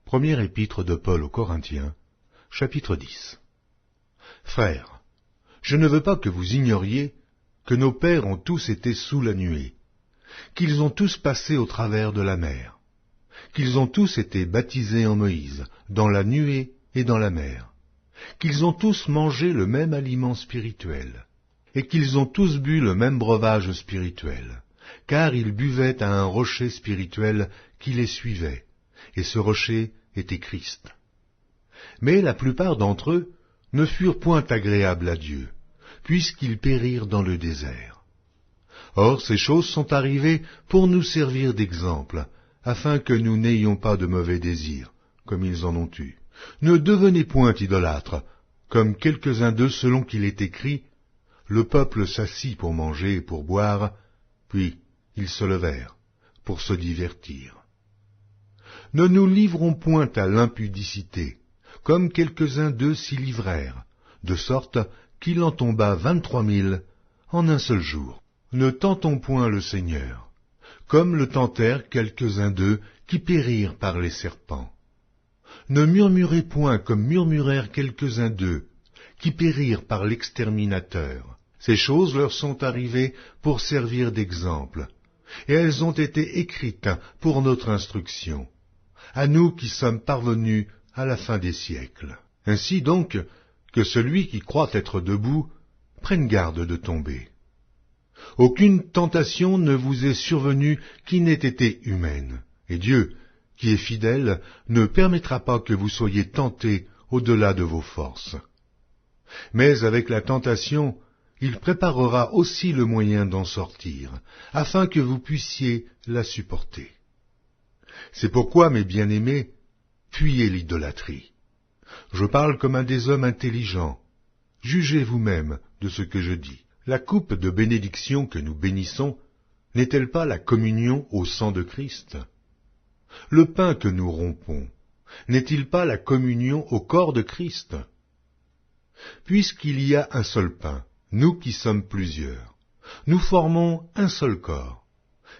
Première épître de Paul aux Corinthiens, chapitre 10. Frères, je ne veux pas que vous ignoriez que nos pères ont tous été sous la nuée, qu'ils ont tous passé au travers de la mer, qu'ils ont tous été baptisés en Moïse, dans la nuée et dans la mer, qu'ils ont tous mangé le même aliment spirituel, et qu'ils ont tous bu le même breuvage spirituel, car ils buvaient à un rocher spirituel qui les suivait, et ce rocher était Christ. Mais la plupart d'entre eux ne furent point agréables à Dieu, puisqu'ils périrent dans le désert. Or ces choses sont arrivées pour nous servir d'exemple, afin que nous n'ayons pas de mauvais désirs, comme ils en ont eu. Ne devenez point idolâtres, comme quelques-uns d'eux selon qu'il est écrit, le peuple s'assit pour manger et pour boire, puis ils se levèrent pour se divertir. Ne nous livrons point à l'impudicité, comme quelques-uns d'eux s'y livrèrent, de sorte qu'il en tomba 23 000 en un seul jour. Ne tentons point le Seigneur, comme le tentèrent quelques-uns d'eux qui périrent par les serpents. Ne murmurez point comme murmurèrent quelques-uns d'eux, qui périrent par l'exterminateur. Ces choses leur sont arrivées pour servir d'exemple, et elles ont été écrites pour notre instruction, à nous qui sommes parvenus à la fin des siècles. Ainsi donc, que celui qui croit être debout prenne garde de tomber. Aucune tentation ne vous est survenue qui n'ait été humaine, et Dieu, qui est fidèle, ne permettra pas que vous soyez tentés au-delà de vos forces. Mais avec la tentation, il préparera aussi le moyen d'en sortir, afin que vous puissiez la supporter. C'est pourquoi, mes bien-aimés, fuyez l'idolâtrie. Je parle comme un des hommes intelligents. Jugez vous-même de ce que je dis. La coupe de bénédiction que nous bénissons n'est-elle pas la communion au sang de Christ? Le pain que nous rompons n'est-il pas la communion au corps de Christ? Puisqu'il y a un seul pain, nous qui sommes plusieurs, nous formons un seul corps,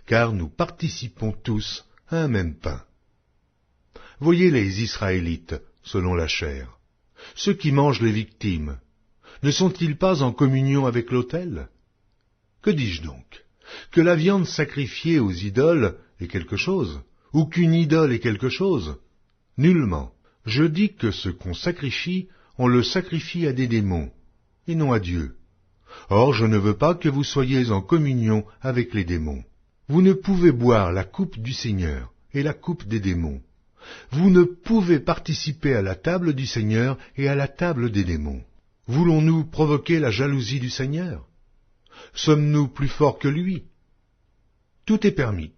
car nous participons tous à un même pain. Voyez les Israélites, selon la chair. Ceux qui mangent les victimes, ne sont-ils pas en communion avec l'autel? Que dis-je donc? Que la viande sacrifiée aux idoles est quelque chose, ou qu'une idole est quelque chose? Nullement. Je dis que ce qu'on sacrifie, on le sacrifie à des démons, et non à Dieu. Or je ne veux pas que vous soyez en communion avec les démons. Vous ne pouvez boire la coupe du Seigneur et la coupe des démons. Vous ne pouvez participer à la table du Seigneur et à la table des démons. Voulons-nous provoquer la jalousie du Seigneur? Sommes-nous plus forts que lui? Tout est permis,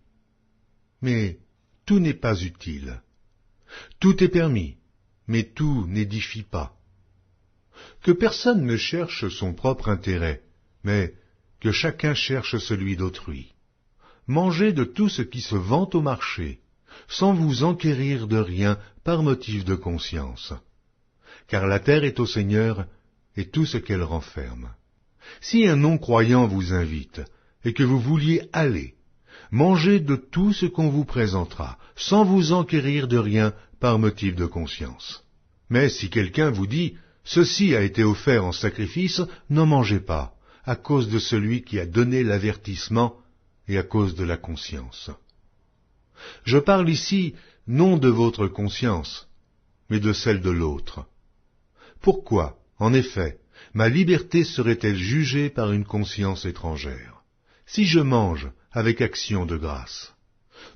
mais tout n'est pas utile. Tout est permis, mais tout n'édifie pas. Que personne ne cherche son propre intérêt, mais que chacun cherche celui d'autrui. Mangez de tout ce qui se vend au marché, sans vous enquérir de rien par motif de conscience. Car la terre est au Seigneur, et tout ce qu'elle renferme. Si un non-croyant vous invite, et que vous vouliez aller, mangez de tout ce qu'on vous présentera, sans vous enquérir de rien par motif de conscience. Mais si quelqu'un vous dit « Ceci a été offert en sacrifice », n'en mangez pas, à cause de celui qui a donné l'avertissement et à cause de la conscience. Je parle ici non de votre conscience, mais de celle de l'autre. Pourquoi, en effet, ma liberté serait-elle jugée par une conscience étrangère? Si je mange avec action de grâce,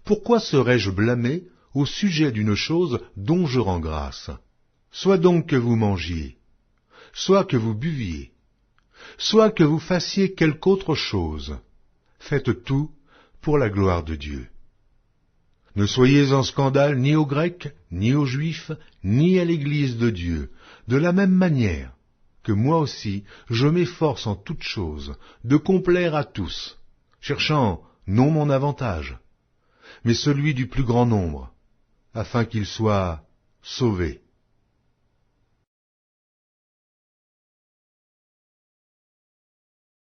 pourquoi serais-je blâmé au sujet d'une chose dont je rends grâce? Soit donc que vous mangiez, soit que vous buviez, soit que vous fassiez quelque autre chose, faites tout pour la gloire de Dieu. Ne soyez en scandale ni aux Grecs, ni aux Juifs, ni à l'Église de Dieu, de la même manière que moi aussi je m'efforce en toutes choses de complaire à tous, cherchant non mon avantage, mais celui du plus grand nombre, afin qu'ils soient sauvés.